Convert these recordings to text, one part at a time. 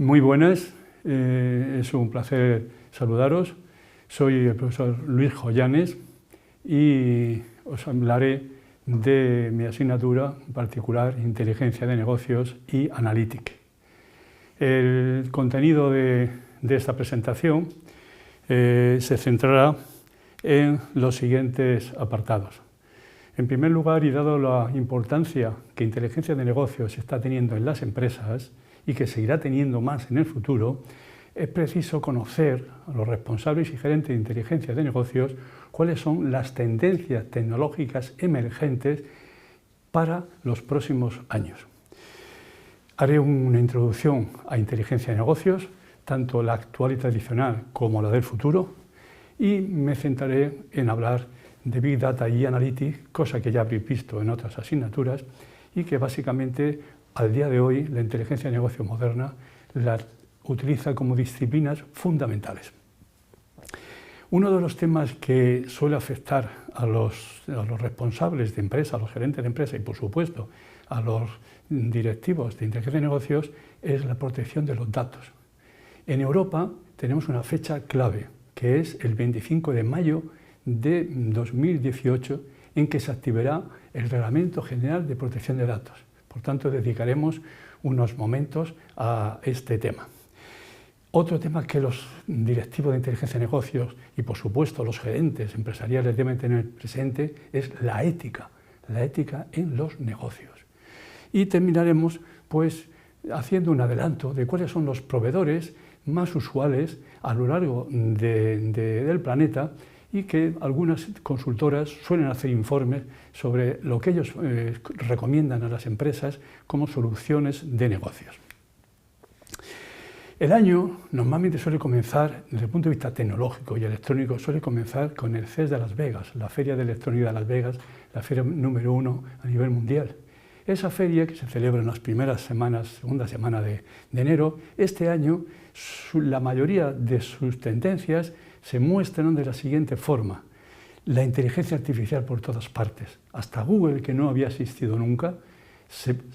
Muy buenas, es un placer saludaros. Soy el profesor Luis Joyanes y os hablaré de mi asignatura particular, Inteligencia de Negocios y Analytics. El contenido de esta presentación se centrará en los siguientes apartados. En primer lugar, y dado la importancia que inteligencia de negocios está teniendo en las empresas y que seguirá teniendo más en el futuro, es preciso conocer a los responsables y gerentes de inteligencia de negocios cuáles son las tendencias tecnológicas emergentes para los próximos años. Haré una introducción a inteligencia de negocios, tanto la actual y tradicional como la del futuro, y me centraré en hablar de Big Data y Analytics, cosa que ya habréis visto en otras asignaturas y que básicamente al día de hoy la inteligencia de negocios moderna la utiliza como disciplinas fundamentales. Uno de los temas que suele afectar a los responsables de empresa, a los gerentes de empresa y por supuesto a los directivos de inteligencia de negocios es la protección de los datos. En Europa tenemos una fecha clave que es el 25 de mayo de 2018 en que se activará el Reglamento General de Protección de Datos. Por tanto, dedicaremos unos momentos a este tema. Otro tema que los directivos de inteligencia de negocios y, por supuesto, los gerentes empresariales deben tener presente es la ética en los negocios. Y terminaremos pues, haciendo un adelanto de cuáles son los proveedores más usuales a lo largo del planeta y que algunas consultoras suelen hacer informes sobre lo que ellos recomiendan a las empresas como soluciones de negocios. El año normalmente suele comenzar, desde el punto de vista tecnológico y electrónico, suele comenzar con el CES de Las Vegas, la Feria de Electrónica de Las Vegas, la feria número 1 a nivel mundial. Esa feria, que se celebra en las primeras semanas, segunda semana de enero, este año la mayoría de sus tendencias se muestran de la siguiente forma. La inteligencia artificial por todas partes. Hasta Google, que no había asistido nunca,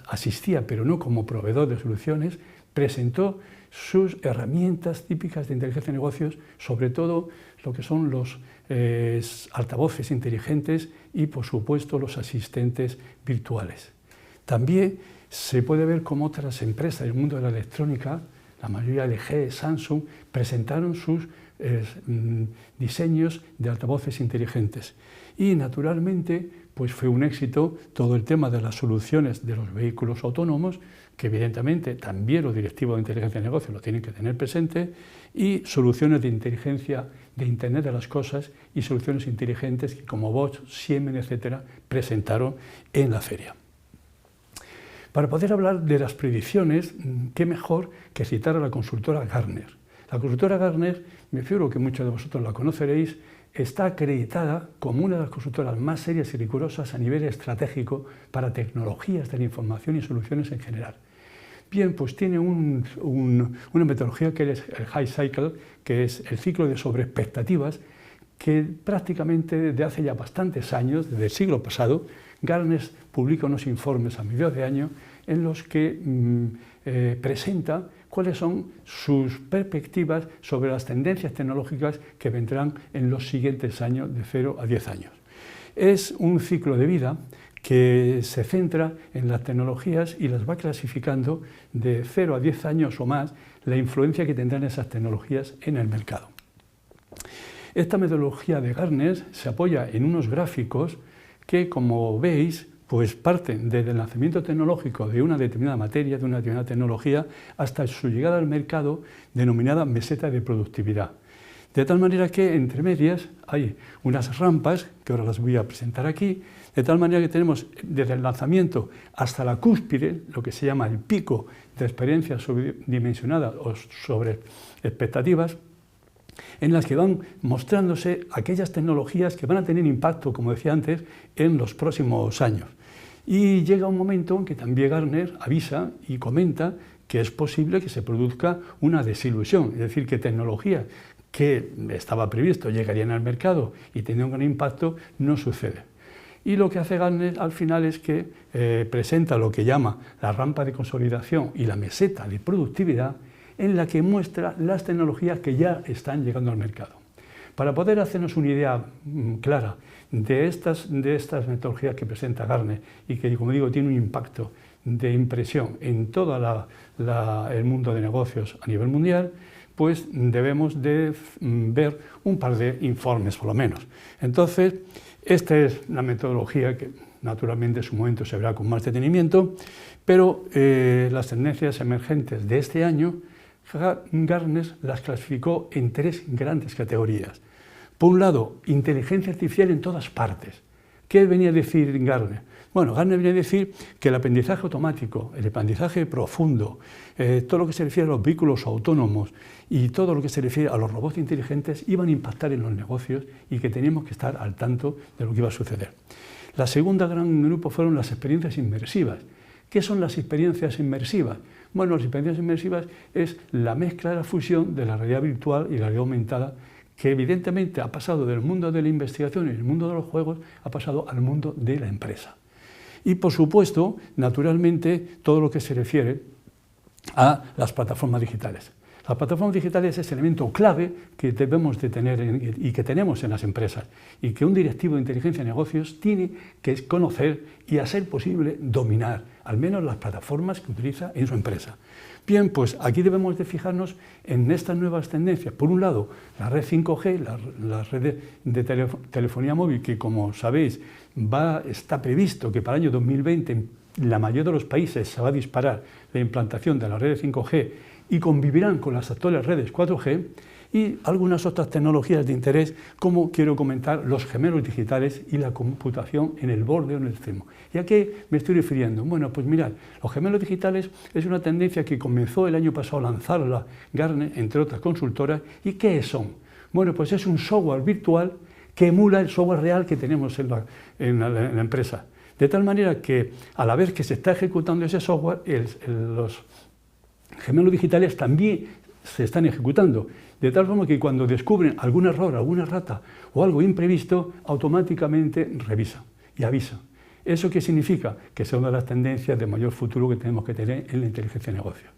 asistía, pero no como proveedor de soluciones, presentó sus herramientas típicas de inteligencia de negocios, sobre todo lo que son los altavoces inteligentes y, por supuesto, los asistentes virtuales. También se puede ver cómo otras empresas del mundo de la electrónica, la mayoría LG, Samsung, presentaron sus diseños de altavoces inteligentes. Y naturalmente pues fue un éxito todo el tema de las soluciones de los vehículos autónomos, que evidentemente también los directivos de inteligencia de negocios lo tienen que tener presente, y soluciones de inteligencia de Internet de las cosas y soluciones inteligentes que como Bosch, Siemens, etcétera, presentaron en la feria. Para poder hablar de las predicciones, qué mejor que citar a la consultora Gartner. La consultora Gartner, me figuro que muchos de vosotros la conoceréis, está acreditada como una de las consultoras más serias y rigurosas a nivel estratégico para tecnologías de la información y soluciones en general. Bien, pues tiene una metodología que es el High Cycle, que es el ciclo de sobreexpectativas, que prácticamente desde hace ya bastantes años, desde el siglo pasado, Gartner publica unos informes a mediados de año en los que presenta cuáles son sus perspectivas sobre las tendencias tecnológicas que vendrán en los siguientes años, de 0 a 10 años. Es un ciclo de vida que se centra en las tecnologías y las va clasificando de 0 a 10 años o más la influencia que tendrán esas tecnologías en el mercado. Esta metodología de Gartner se apoya en unos gráficos que, como veis, pues parten desde el lanzamiento tecnológico de una determinada materia, de una determinada tecnología, hasta su llegada al mercado, denominada meseta de productividad. De tal manera que, entre medias, hay unas rampas, que ahora las voy a presentar aquí, de tal manera que tenemos desde el lanzamiento hasta la cúspide, lo que se llama el pico de experiencia sobredimensionada o sobre expectativas, en las que van mostrándose aquellas tecnologías que van a tener impacto, como decía antes, en los próximos años. Y llega un momento en que también Gartner avisa y comenta que es posible que se produzca una desilusión, es decir, que tecnología que estaba previsto llegarían al mercado y tendrían un gran impacto, no sucede. Y lo que hace Gartner al final es que presenta lo que llama la rampa de consolidación y la meseta de productividad, en la que muestra las tecnologías que ya están llegando al mercado. Para poder hacernos una idea clara de estas metodologías que presenta Gartner y que, como digo, tiene un impacto de impresión en todo el mundo de negocios a nivel mundial, pues debemos de ver un par de informes por lo menos. Entonces, esta es la metodología que naturalmente en su momento se verá con más detenimiento, pero las tendencias emergentes de este año, Gartner las clasificó en 3 grandes categorías. Por un lado, inteligencia artificial en todas partes. ¿Qué venía a decir Gartner? Bueno, Gartner venía a decir que el aprendizaje automático, el aprendizaje profundo, todo lo que se refiere a los vehículos autónomos y todo lo que se refiere a los robots inteligentes iban a impactar en los negocios y que teníamos que estar al tanto de lo que iba a suceder. La segunda gran grupo fueron las experiencias inmersivas. ¿Qué son las experiencias inmersivas? Bueno, las experiencias inmersivas es la mezcla, la fusión de la realidad virtual y la realidad aumentada, que evidentemente ha pasado del mundo de la investigación y el mundo de los juegos, ha pasado al mundo de la empresa. Y por supuesto, naturalmente, todo lo que se refiere a las plataformas digitales. Las plataformas digitales es el elemento clave que debemos de tener y que tenemos en las empresas y que un directivo de inteligencia de negocios tiene que conocer y, a ser posible, dominar, al menos las plataformas que utiliza en su empresa. Bien, pues aquí debemos de fijarnos en estas nuevas tendencias. Por un lado, la red 5G, la red de telefonía móvil, que como sabéis está previsto que para el año 2020 en la mayoría de los países se va a disparar la implantación de la red 5G y convivirán con las actuales redes 4G, y algunas otras tecnologías de interés, como quiero comentar los gemelos digitales y la computación en el borde o en el extremo. ¿Y a qué me estoy refiriendo? Bueno, pues mirad, los gemelos digitales es una tendencia que comenzó el año pasado a lanzarla Gartner, entre otras consultoras. ¿Y qué son? Bueno, pues es un software virtual que emula el software real que tenemos en la empresa. De tal manera que, a la vez que se está ejecutando ese software, los gemelos digitales también se están ejecutando, de tal forma que cuando descubren algún error, alguna rata o algo imprevisto, automáticamente revisa y avisa. ¿Eso qué significa? Que es una de las tendencias de mayor futuro que tenemos que tener en la inteligencia de negocio.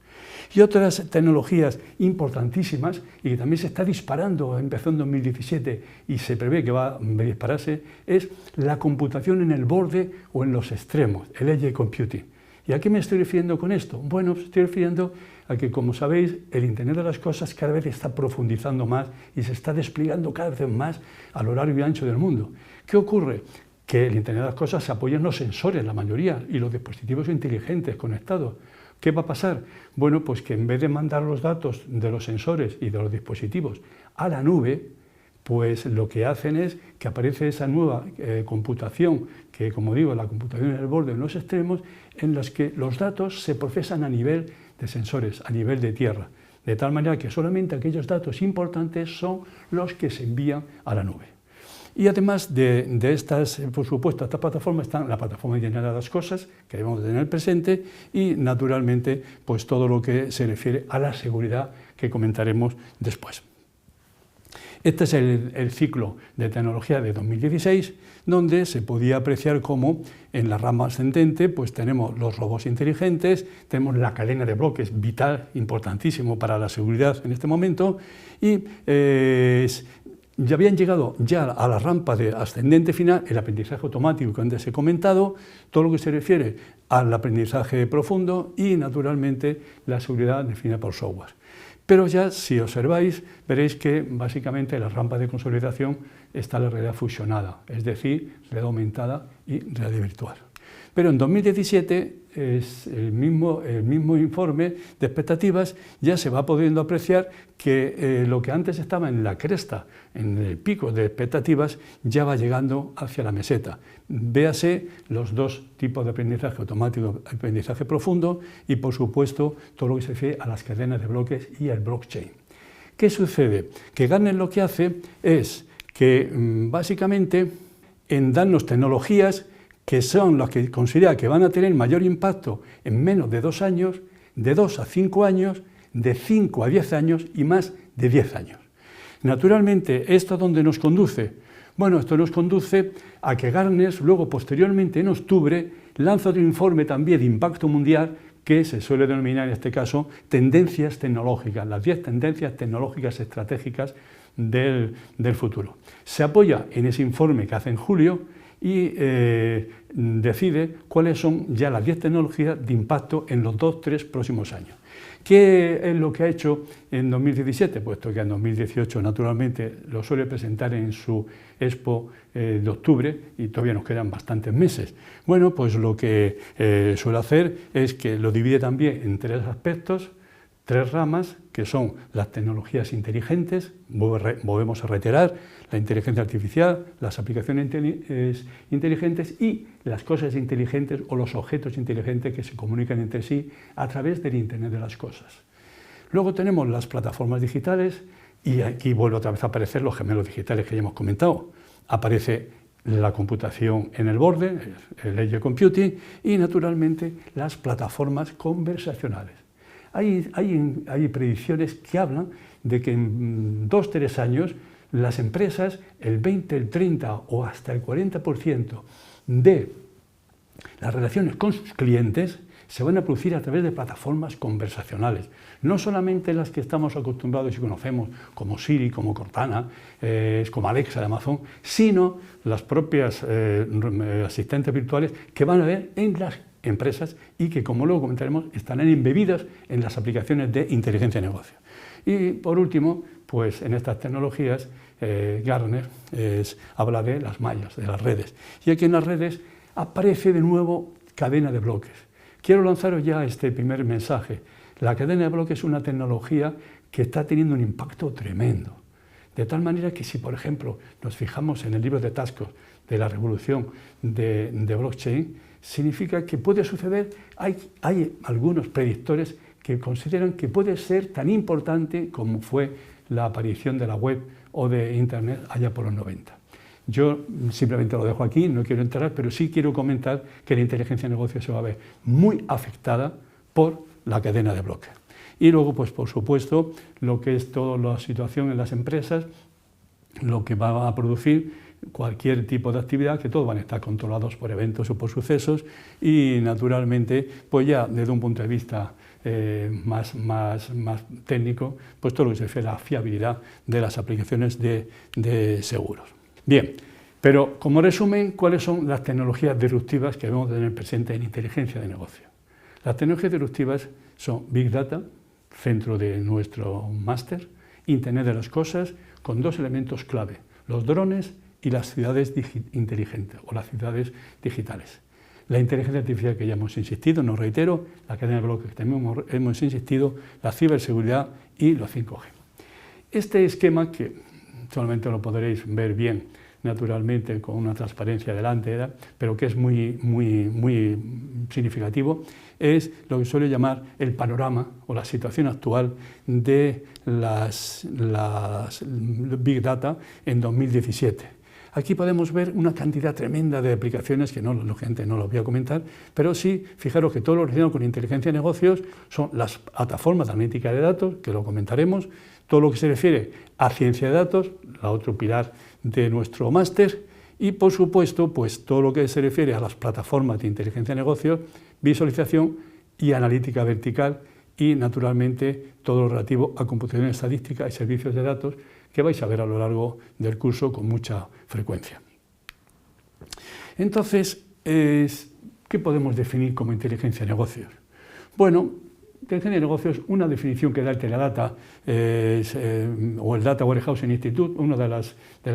Y otras tecnologías importantísimas y que también se está disparando, empezó en 2017 y se prevé que va a dispararse, es la computación en el borde o en los extremos, el edge computing. ¿Y a qué me estoy refiriendo con esto? Bueno, me estoy refiriendo a que, como sabéis, el Internet de las cosas cada vez está profundizando más y se está desplegando cada vez más a lo largo y ancho del mundo. ¿Qué ocurre? Que el Internet de las cosas se apoya en los sensores, la mayoría, y los dispositivos inteligentes conectados. ¿Qué va a pasar? Bueno, pues que en vez de mandar los datos de los sensores y de los dispositivos a la nube, pues lo que hacen es que aparece esa nueva computación, que como digo, la computación en el borde, en los extremos, en los que los datos se procesan a nivel de sensores, a nivel de tierra, de tal manera que solamente aquellos datos importantes son los que se envían a la nube. Y además de estas, por supuesto, estas plataformas están la plataforma de Internet de las cosas, que debemos de tener presente, y naturalmente pues todo lo que se refiere a la seguridad, que comentaremos después. Este es el ciclo de tecnología de 2016, donde se podía apreciar cómo en la rama ascendente pues tenemos los robots inteligentes, tenemos la cadena de bloques, vital, importantísimo para la seguridad en este momento, y ya habían llegado a la rampa de ascendente final el aprendizaje automático que antes he comentado, todo lo que se refiere al aprendizaje profundo y naturalmente la seguridad definida por software. Pero ya, si observáis, veréis que básicamente en la rampa de consolidación está la realidad fusionada, es decir, realidad aumentada y realidad virtual. Pero en 2017, es el mismo informe de expectativas, ya se va pudiendo apreciar que lo que antes estaba en la cresta, en el pico de expectativas, ya va llegando hacia la meseta. Véase los dos tipos de aprendizaje automático, aprendizaje profundo y, por supuesto, todo lo que se refiere a las cadenas de bloques y al blockchain. ¿Qué sucede? Que Gartner lo que hace es que, básicamente, en darnos tecnologías que son las que considera que van a tener mayor impacto en menos de 2 años, de 2 a 5 años, de 5 a 10 años y más de 10 años. Naturalmente, ¿esto a dónde nos conduce? Bueno, esto nos conduce a que Gartner, luego posteriormente en octubre, lanza otro informe también de impacto mundial que se suele denominar en este caso tendencias tecnológicas, las 10 tendencias tecnológicas estratégicas del futuro. Se apoya en ese informe que hace en julio y decide cuáles son ya las 10 tecnologías de impacto en los 2-3 próximos años. ¿Qué es lo que ha hecho en 2017? Puesto que en 2018 naturalmente lo suele presentar en su Expo de octubre y todavía nos quedan bastantes meses. Bueno, pues lo que suele hacer es que lo divide también en 3 aspectos, 3 ramas, que son las tecnologías inteligentes, volvemos a reiterar, la inteligencia artificial, las aplicaciones inteligentes y las cosas inteligentes o los objetos inteligentes que se comunican entre sí a través del Internet de las cosas. Luego tenemos las plataformas digitales y aquí vuelve otra vez a aparecer los gemelos digitales que ya hemos comentado. Aparece la computación en el borde, el edge computing y naturalmente las plataformas conversacionales. Hay predicciones que hablan de que en 2-3 años las empresas, el 20, el 30 o hasta el 40% de las relaciones con sus clientes se van a producir a través de plataformas conversacionales. No solamente las que estamos acostumbrados y conocemos, como Siri, como Cortana, como Alexa de Amazon, sino las propias asistentes virtuales que van a haber en las empresas y que, como luego comentaremos, estarán embebidas en las aplicaciones de inteligencia de negocio. Y por último, pues en estas tecnologías, Gartner habla de las mallas, de las redes. Y aquí en las redes aparece de nuevo cadena de bloques. Quiero lanzaros ya este primer mensaje. La cadena de bloques es una tecnología que está teniendo un impacto tremendo. De tal manera que si, por ejemplo, nos fijamos en el libro de Tascos de la revolución de blockchain, significa que puede suceder, hay algunos predictores que consideran que puede ser tan importante como fue la aparición de la web o de Internet allá por los 90. Yo simplemente lo dejo aquí, no quiero entrar, pero sí quiero comentar que la inteligencia de negocios se va a ver muy afectada por la cadena de bloques. Y luego, pues por supuesto, lo que es toda la situación en las empresas, lo que va a producir cualquier tipo de actividad, que todos van a estar controlados por eventos o por sucesos y naturalmente, pues ya desde un punto de vista más técnico, pues todo lo que se refiere a la fiabilidad de las aplicaciones de seguros. Bien, pero como resumen, ¿cuáles son las tecnologías disruptivas que debemos tener presentes en inteligencia de negocio? Las tecnologías disruptivas son Big Data, centro de nuestro máster, Internet de las cosas, con 2 elementos clave, los drones y las ciudades inteligentes o las ciudades digitales. La inteligencia artificial que ya hemos insistido, no reitero, la cadena de bloques que también hemos insistido, la ciberseguridad y los 5G. Este esquema, que solamente lo podréis ver bien naturalmente con una transparencia delante, pero que es muy significativo, es lo que suele llamar el panorama o la situación actual de las Big Data en 2017. Aquí podemos ver una cantidad tremenda de aplicaciones que lógicamente no los voy a comentar, pero sí, fijaros que todo lo relacionado con inteligencia de negocios son las plataformas de analítica de datos, que lo comentaremos, todo lo que se refiere a ciencia de datos, la otro pilar de nuestro máster, y por supuesto, pues todo lo que se refiere a las plataformas de inteligencia de negocios, visualización y analítica vertical, y naturalmente todo lo relativo a computación estadística y servicios de datos, que vais a ver a lo largo del curso con mucha frecuencia. Entonces, ¿qué podemos definir como inteligencia de negocios? Bueno, inteligencia de negocios, una definición que da el Teradata o el Data Warehousing Institute, una de las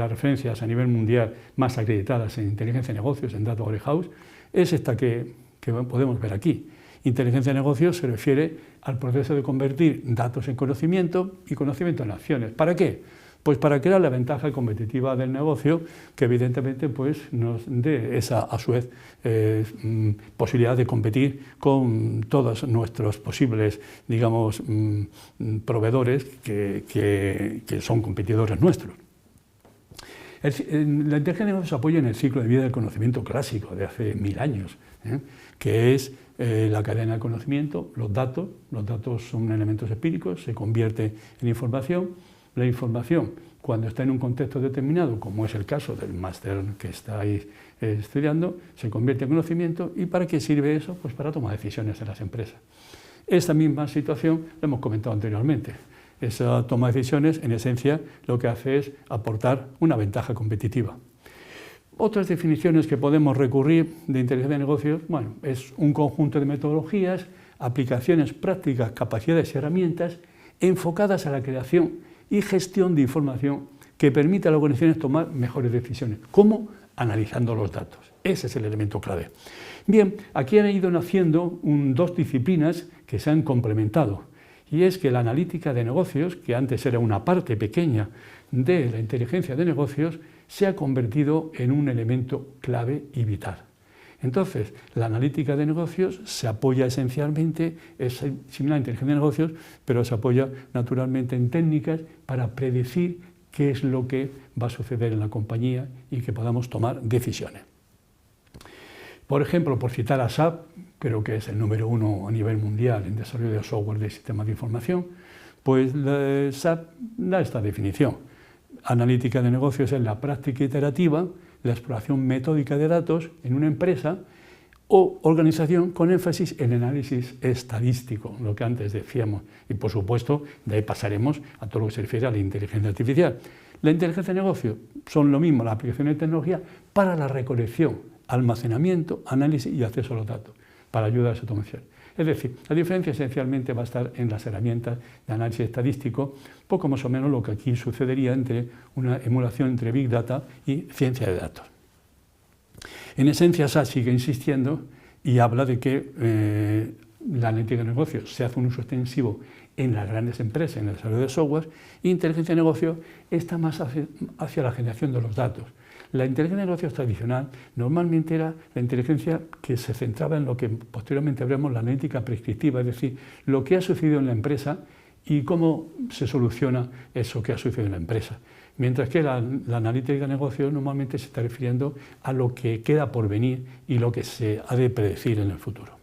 referencias a nivel mundial más acreditadas en inteligencia de negocios, en Data Warehouse, es esta que podemos ver aquí. Inteligencia de negocios se refiere al proceso de convertir datos en conocimiento y conocimiento en acciones. ¿Para qué? Pues para crear la ventaja competitiva del negocio, que evidentemente pues, nos dé esa, a su vez, posibilidad de competir con todos nuestros posibles, digamos, proveedores que son competidores nuestros. La inteligencia de negocios se apoya en el ciclo de vida del conocimiento clásico de hace 1000 años, que es la cadena de conocimiento, los datos son elementos empíricos, se convierte en información, la información cuando está en un contexto determinado, como es el caso del máster que estáis estudiando, se convierte en conocimiento. ¿Y para qué sirve eso? Pues para tomar decisiones en las empresas. Esta misma situación la hemos comentado anteriormente. Esa toma de decisiones, en esencia, lo que hace es aportar una ventaja competitiva. Otras definiciones que podemos recurrir de inteligencia de negocios, bueno, es un conjunto de metodologías, aplicaciones prácticas, capacidades y herramientas enfocadas a la creación y gestión de información que permita a las organizaciones tomar mejores decisiones. ¿Cómo? Analizando los datos. Ese es el elemento clave. Bien, aquí han ido naciendo dos disciplinas que se han complementado, y es que la analítica de negocios, que antes era una parte pequeña de la inteligencia de negocios, se ha convertido en un elemento clave y vital. Entonces, la analítica de negocios se apoya esencialmente, es similar a la inteligencia de negocios, pero se apoya naturalmente en técnicas para predecir qué es lo que va a suceder en la compañía y que podamos tomar decisiones. Por ejemplo, por citar a SAP, creo que es el número 1 a nivel mundial en desarrollo de software de sistemas de información, pues SAP da esta definición. Analítica de negocios es la práctica iterativa, la exploración metódica de datos en una empresa o organización con énfasis en el análisis estadístico, lo que antes decíamos. Y por supuesto, de ahí pasaremos a todo lo que se refiere a la inteligencia artificial. La inteligencia de negocios son lo mismo, la aplicación de tecnología para la recolección, almacenamiento, análisis y acceso a los datos, para ayudar a esa toma de decisiones. Es decir, la diferencia esencialmente va a estar en las herramientas de análisis estadístico, poco más o menos lo que aquí sucedería entre una emulación entre Big Data y ciencia de datos. En esencia, SAP sigue insistiendo y habla de que la analítica de negocios se hace un uso extensivo en las grandes empresas, en el desarrollo de software, y inteligencia de negocios está más hacia la generación de los datos. La inteligencia de negocios tradicional normalmente era la inteligencia que se centraba en lo que posteriormente veremos la analítica prescriptiva, es decir, lo que ha sucedido en la empresa y cómo se soluciona eso que ha sucedido en la empresa. Mientras que la analítica de negocios normalmente se está refiriendo a lo que queda por venir y lo que se ha de predecir en el futuro.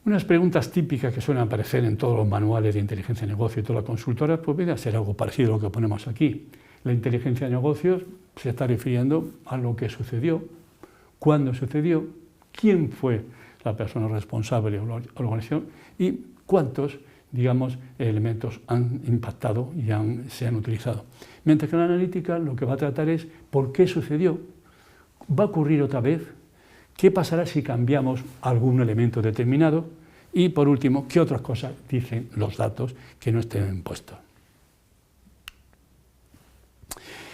Unas preguntas típicas que suelen aparecer en todos los manuales de inteligencia de negocios y todas las consultoras, pues viene a ser algo parecido a lo que ponemos aquí. La inteligencia de negocios se está refiriendo a lo que sucedió, cuándo sucedió, quién fue la persona responsable o la organización y cuántos, digamos, elementos han impactado y se han utilizado. Mientras que la analítica lo que va a tratar es por qué sucedió, va a ocurrir otra vez, qué pasará si cambiamos algún elemento determinado y, por último, qué otras cosas dicen los datos que no estén puestos.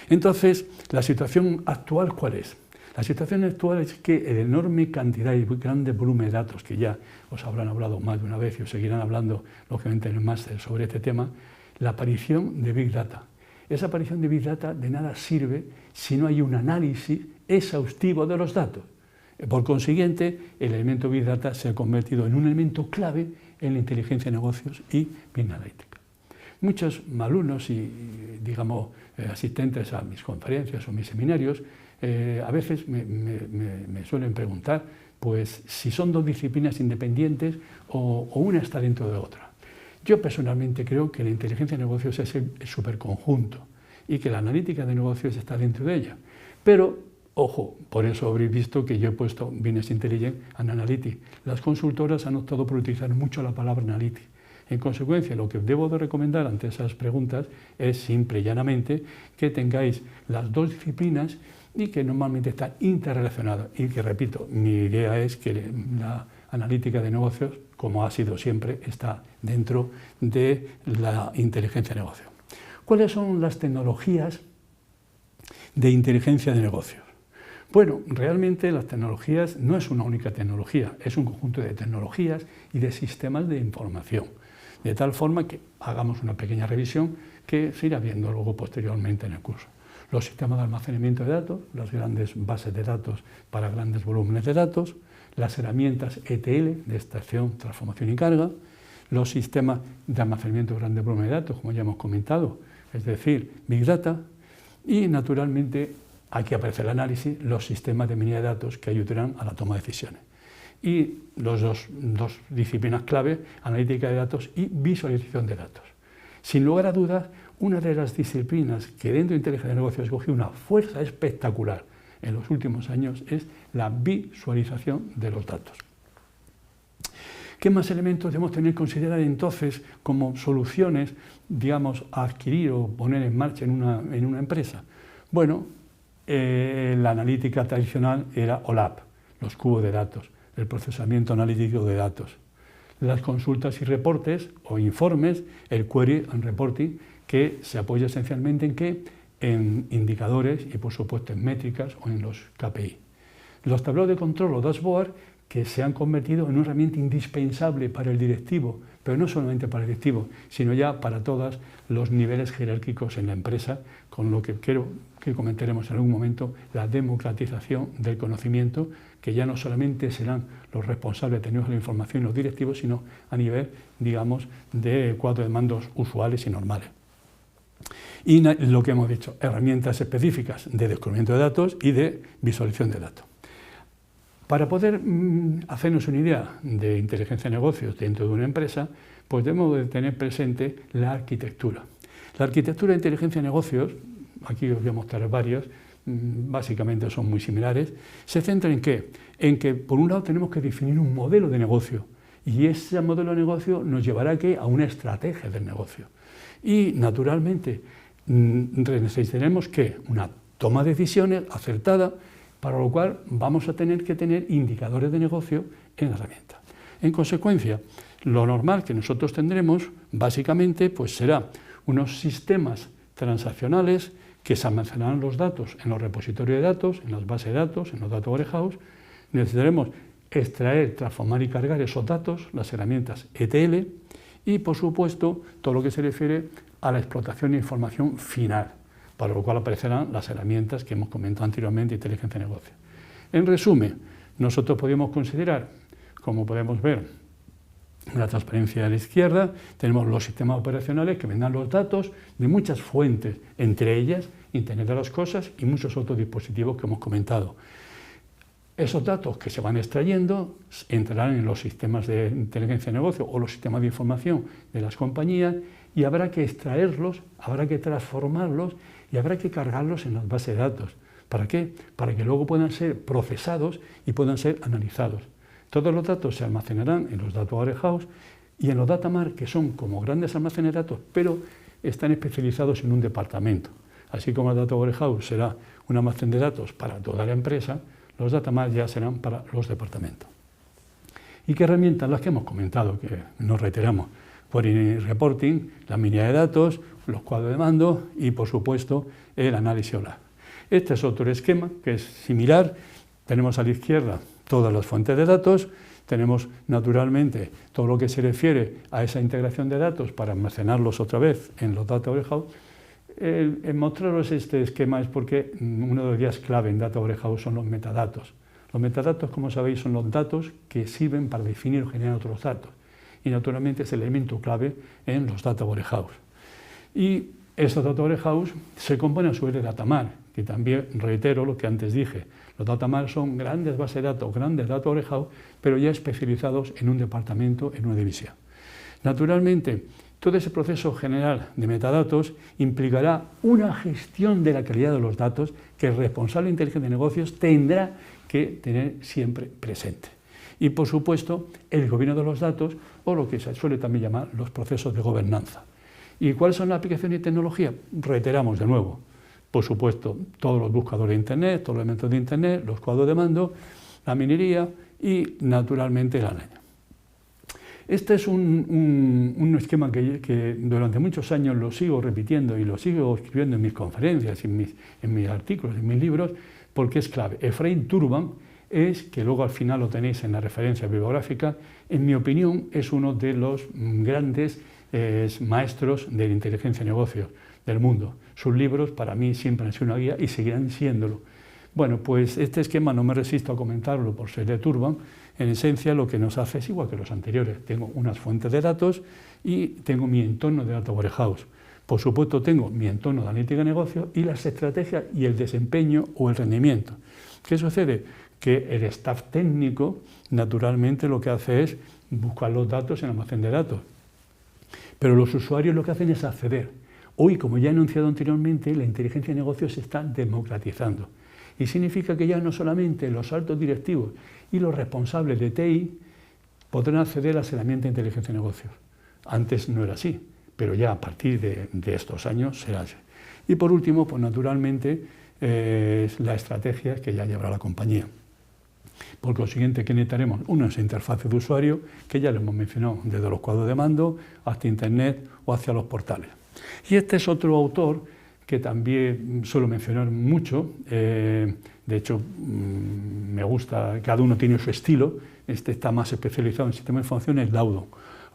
Entonces, ¿la situación actual cuál es? La situación actual es que la enorme cantidad y grandes volumen de datos, que ya os habrán hablado más de una vez y os seguirán hablando, lógicamente, en el máster sobre este tema, la aparición de Big Data. Esa aparición de Big Data de nada sirve si no hay un análisis exhaustivo de los datos. Por consiguiente, el elemento Big Data se ha convertido en un elemento clave en la inteligencia de negocios y Big Analytics. Muchos alumnos y, digamos, asistentes a mis conferencias o mis seminarios, a veces me suelen preguntar pues, si son dos disciplinas independientes o una está dentro de otra. Yo personalmente creo que la inteligencia de negocios es el superconjunto y que la analítica de negocios está dentro de ella. Pero, ojo, por eso habréis visto que yo he puesto Business Intelligence and Analytics. Las consultoras han optado por utilizar mucho la palabra Analytics. En consecuencia, lo que debo de recomendar ante esas preguntas es simple y llanamente que tengáis las dos disciplinas y que normalmente están interrelacionadas. Y que, repito, mi idea es que la analítica de negocios, como ha sido siempre, está dentro de la inteligencia de negocios. ¿Cuáles son las tecnologías de inteligencia de negocios? Bueno, realmente las tecnologías no es una única tecnología, es un conjunto de tecnologías y de sistemas de información. De tal forma que hagamos una pequeña revisión que se irá viendo luego posteriormente en el curso. Los sistemas de almacenamiento de datos, las grandes bases de datos para grandes volúmenes de datos, las herramientas ETL de extracción, transformación y carga, los sistemas de almacenamiento de grandes volúmenes de datos, como ya hemos comentado, es decir, Big Data, y naturalmente aquí aparece el análisis, los sistemas de minería de datos que ayudarán a la toma de decisiones. Y los dos disciplinas clave, analítica de datos y visualización de datos. Sin lugar a dudas, una de las disciplinas que dentro de inteligencia de negocios ha cogido una fuerza espectacular en los últimos años es la visualización de los datos. ¿Qué más elementos debemos tener que considerar entonces como soluciones, digamos, a adquirir o poner en marcha en una empresa? Bueno, la analítica tradicional era OLAP, los cubos de datos, el procesamiento analítico de datos. Las consultas y reportes o informes, el Query and Reporting, que se apoya esencialmente en ¿qué? En indicadores y, por supuesto, en métricas o en los KPI. Los tableros de control o dashboard que se han convertido en una herramienta indispensable para el directivo, pero no solamente para el directivo, sino ya para todos los niveles jerárquicos en la empresa, con lo que creo que comentaremos en algún momento, la democratización del conocimiento, que ya no solamente serán los responsables de tener la información, los directivos, sino a nivel, digamos, de cuadro de mandos usuales y normales. Y lo que hemos dicho, herramientas específicas de descubrimiento de datos y de visualización de datos. Para poder hacernos una idea de inteligencia de negocios dentro de una empresa, pues debemos de tener presente la arquitectura. La arquitectura de inteligencia de negocios, aquí os voy a mostrar varias, básicamente son muy similares, se centra en ¿qué? En que por un lado tenemos que definir un modelo de negocio y ese modelo de negocio nos llevará a una estrategia del negocio. Y naturalmente necesitaremos ¿qué? Una toma de decisiones acertada, para lo cual vamos a tener que tener indicadores de negocio en la herramienta. En consecuencia, lo normal que nosotros tendremos, básicamente, pues será unos sistemas transaccionales que se almacenarán los datos en los repositorios de datos, en las bases de datos, en los data warehouse. Necesitaremos extraer, transformar y cargar esos datos, las herramientas ETL, y, por supuesto, todo lo que se refiere a la explotación de información final, para lo cual aparecerán las herramientas que hemos comentado anteriormente, inteligencia de negocio. En resumen, nosotros podemos considerar, como podemos ver, la transparencia a la izquierda, tenemos los sistemas operacionales que vendrán los datos de muchas fuentes, entre ellas Internet de las Cosas y muchos otros dispositivos que hemos comentado. Esos datos que se van extrayendo entrarán en los sistemas de inteligencia de negocio o los sistemas de información de las compañías y habrá que extraerlos, habrá que transformarlos y habrá que cargarlos en las bases de datos. ¿Para qué? Para que luego puedan ser procesados y puedan ser analizados. Todos los datos se almacenarán en los data warehouse y en los data mart, que son como grandes almacenes de datos, pero están especializados en un departamento. Así como el data warehouse será un almacén de datos para toda la empresa, los data mart ya serán para los departamentos. ¿Y qué herramientas? Las que hemos comentado, que nos reiteramos. Query Reporting, la minería de datos, los cuadros de mando y, por supuesto, el análisis OLAP. Este es otro esquema que es similar. Tenemos a la izquierda todas las fuentes de datos, tenemos naturalmente todo lo que se refiere a esa integración de datos para almacenarlos otra vez en los data warehouse. En mostraros este esquema es porque uno de los días clave en data warehouse son los metadatos. Los metadatos, como sabéis, son los datos que sirven para definir o generar otros datos. Y naturalmente es el elemento clave en los data warehouse. Y estos data warehouse se componen a su vez de data mart, que también reitero lo que antes dije. Los data mart son grandes bases de datos, grandes data warehouse, pero ya especializados en un departamento, en una división. Naturalmente, todo ese proceso general de metadatos implicará una gestión de la calidad de los datos que el responsable de inteligencia de negocios tendrá que tener siempre presente. Y, por supuesto, el gobierno de los datos, o lo que se suele también llamar los procesos de gobernanza. ¿Y cuáles son las aplicaciones de tecnología? Reiteramos de nuevo, por supuesto, todos los buscadores de Internet, todos los elementos de Internet, los cuadros de mando, la minería y, naturalmente, el análisis. Este es un esquema que durante muchos años lo sigo repitiendo y lo sigo escribiendo en mis conferencias, en mis artículos, en mis libros, porque es clave. Efraín Turban es, que luego al final lo tenéis en la referencia bibliográfica, en mi opinión es uno de los grandes maestros de la inteligencia de negocios del mundo. Sus libros para mí siempre han sido una guía y seguirán siéndolo. Bueno, pues este esquema no me resisto a comentarlo por ser de Turban. En esencia lo que nos hace es igual que los anteriores. Tengo unas fuentes de datos y tengo mi entorno de data warehouse. Por supuesto tengo mi entorno de analítica de negocio y las estrategias y el desempeño o el rendimiento. ¿Qué sucede? Que el staff técnico naturalmente lo que hace es buscar los datos en el almacén de datos. Pero los usuarios lo que hacen es acceder Hoy, como ya he anunciado anteriormente, la inteligencia de negocios se está democratizando. Y significa que ya no solamente los altos directivos y los responsables de TI podrán acceder a las herramientas de inteligencia de negocios. Antes no era así, pero ya a partir de estos años será así. Y por último, pues naturalmente, es la estrategia que ya llevará la compañía. Por consiguiente, ¿qué necesitaremos? Unas interfaces de usuario, que ya lo hemos mencionado, desde los cuadros de mando hasta Internet o hacia los portales. Y este es otro autor que también suelo mencionar mucho, de hecho me gusta, cada uno tiene su estilo, este está más especializado en sistemas de información, es Loudon.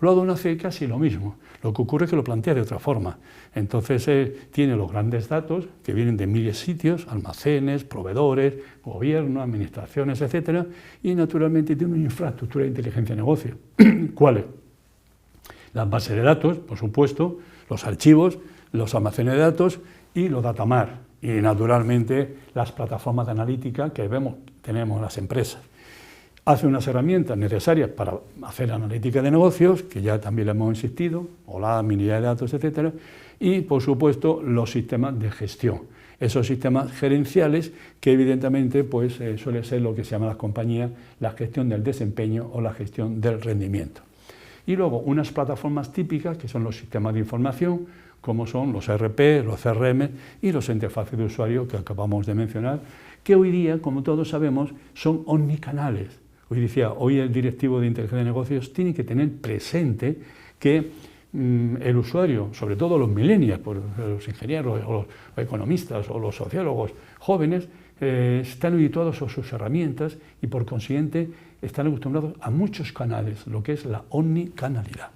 Loudon hace casi lo mismo, lo que ocurre es que lo plantea de otra forma. Entonces tiene los grandes datos que vienen de miles de sitios, almacenes, proveedores, gobierno, administraciones, etcétera, y naturalmente tiene una infraestructura de inteligencia de negocio. ¿Cuáles? Las bases de datos, por supuesto, los archivos, los almacenes de datos y los datamar, y naturalmente las plataformas de analítica que tenemos las empresas. Hace unas herramientas necesarias para hacer analítica de negocios, que ya también le hemos insistido, OLAP, minería de datos, etcétera, y por supuesto los sistemas de gestión, esos sistemas gerenciales que evidentemente pues, suele ser lo que se llama en las compañías la gestión del desempeño o la gestión del rendimiento. Y luego unas plataformas típicas que son los sistemas de información, como son los ERP, los CRM y los interfaces de usuario que acabamos de mencionar, que hoy día, como todos sabemos, son omnicanales. Hoy el directivo de inteligencia de negocios tiene que tener presente que el usuario, sobre todo los millennials, los ingenieros o los economistas o los sociólogos jóvenes, están habituados a sus herramientas y por consiguiente están acostumbrados a muchos canales, lo que es la omnicanalidad.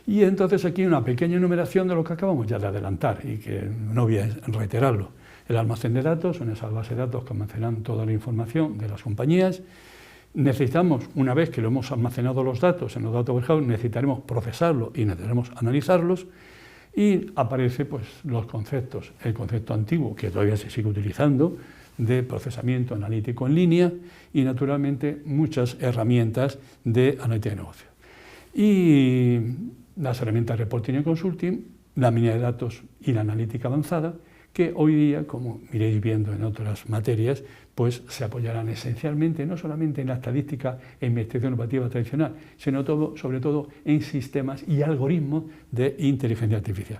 Y entonces aquí una pequeña enumeración de lo que acabamos ya de adelantar y que no voy a reiterarlo. El almacén de datos son esas bases de datos que almacenan toda la información de las compañías. Necesitamos, una vez que lo hemos almacenado los datos en los data warehouse, necesitaremos procesarlos y necesitaremos analizarlos. Y aparece pues, los conceptos, el concepto antiguo que todavía se sigue utilizando de procesamiento analítico en línea y naturalmente muchas herramientas de analítica de negocio. Y las herramientas de reporting y consulting, la minería de datos y la analítica avanzada, que hoy día, como iréis viendo en otras materias, pues se apoyarán esencialmente, no solamente en la estadística e investigación operativa tradicional, sino sobre todo en sistemas y algoritmos de inteligencia artificial.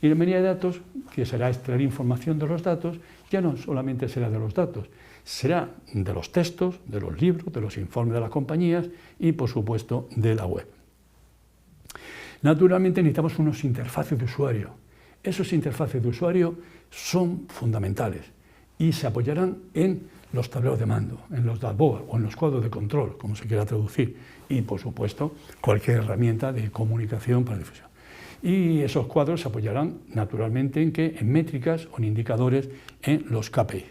Y la minería de datos, que será extraer información de los datos, ya no solamente será de los datos, será de los textos, de los libros, de los informes de las compañías y, por supuesto, de la web. Naturalmente necesitamos unos interfaces de usuario. Esos interfaces de usuario son fundamentales y se apoyarán en los tableros de mando, en los dashboards o en los cuadros de control, como se quiera traducir, y por supuesto cualquier herramienta de comunicación para difusión. Y esos cuadros se apoyarán naturalmente en métricas o en indicadores en los KPI.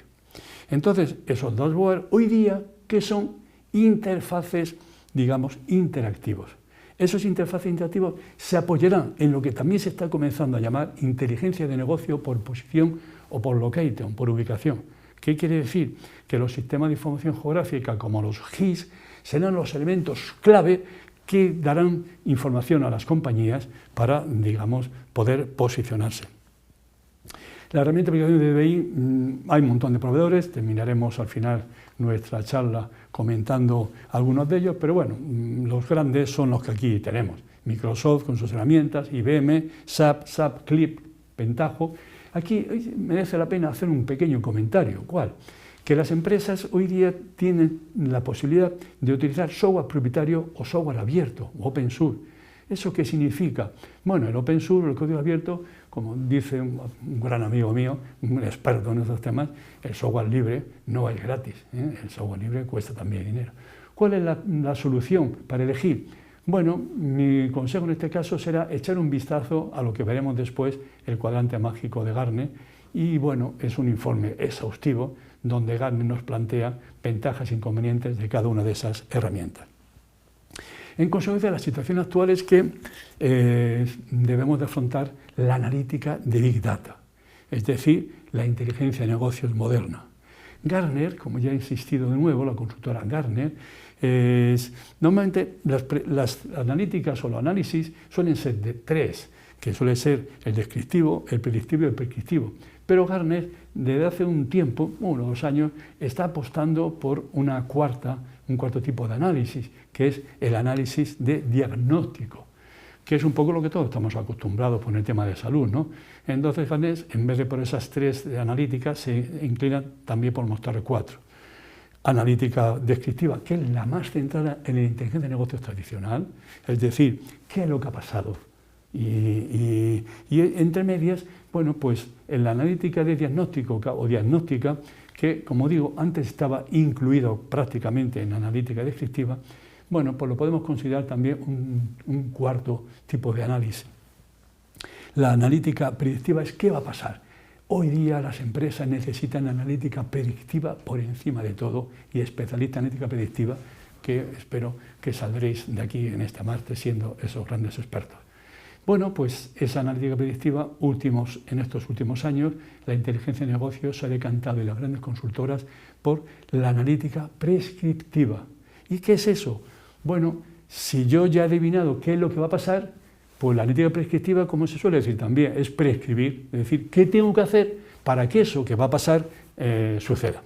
Entonces, esos dashboards hoy día que son interfaces, digamos, interactivos. Esos interfaces interactivos se apoyarán en lo que también se está comenzando a llamar inteligencia de negocio por posición o por location, por ubicación. ¿Qué quiere decir? Que los sistemas de información geográfica como los GIS serán los elementos clave que darán información a las compañías para, digamos, poder posicionarse. La herramienta de aplicación de DBI, hay un montón de proveedores, terminaremos al final nuestra charla comentando algunos de ellos, pero bueno, los grandes son los que aquí tenemos. Microsoft con sus herramientas, IBM, SAP, Clip, Pentaho. Aquí merece la pena hacer un pequeño comentario. ¿Cuál? Que las empresas hoy día tienen la posibilidad de utilizar software propietario o software abierto, open source. ¿Eso qué significa? Bueno, el open source, el código abierto, como dice un gran amigo mío, un experto en estos temas, el software libre no es gratis, ¿eh? El software libre cuesta también dinero. ¿Cuál es la solución para elegir? Bueno, mi consejo en este caso será echar un vistazo a lo que veremos después, el cuadrante mágico de Gartner, y bueno, es un informe exhaustivo donde Gartner nos plantea ventajas e inconvenientes de cada una de esas herramientas. En consecuencia, la situación actual es que debemos de afrontar la analítica de Big Data, es decir, la inteligencia de negocios moderna. Gartner, como ya he insistido de nuevo, la consultora Gartner, normalmente las analíticas o los análisis suelen ser de tres, que suele ser el descriptivo, el predictivo y el prescriptivo. Pero Gartner, desde hace un tiempo, 1 o 2 años, está apostando por un cuarto tipo de análisis, que es el análisis de diagnóstico, que es un poco lo que todos estamos acostumbrados por el tema de salud, ¿no? Entonces Gartner, en vez de por esas 3 analíticas, se inclina también por mostrar 4. Analítica descriptiva, que es la más centrada en la inteligencia de negocios tradicional, es decir, qué es lo que ha pasado. Y entre medias, bueno, pues en la analítica de diagnóstico o diagnóstica, que como digo, antes estaba incluido prácticamente en la analítica descriptiva, bueno, pues lo podemos considerar también un cuarto tipo de análisis. La analítica predictiva es qué va a pasar. Hoy día las empresas necesitan analítica predictiva por encima de todo y especialistas en analítica predictiva, que espero que saldréis de aquí en este martes siendo esos grandes expertos. Bueno, pues esa analítica predictiva, en estos últimos años, la inteligencia de negocios se ha decantado en las grandes consultoras por la analítica prescriptiva. ¿Y qué es eso? Bueno, si yo ya he adivinado qué es lo que va a pasar, pues la analítica prescriptiva, como se suele decir también, es prescribir, es decir, ¿qué tengo que hacer para que eso que va a pasar suceda?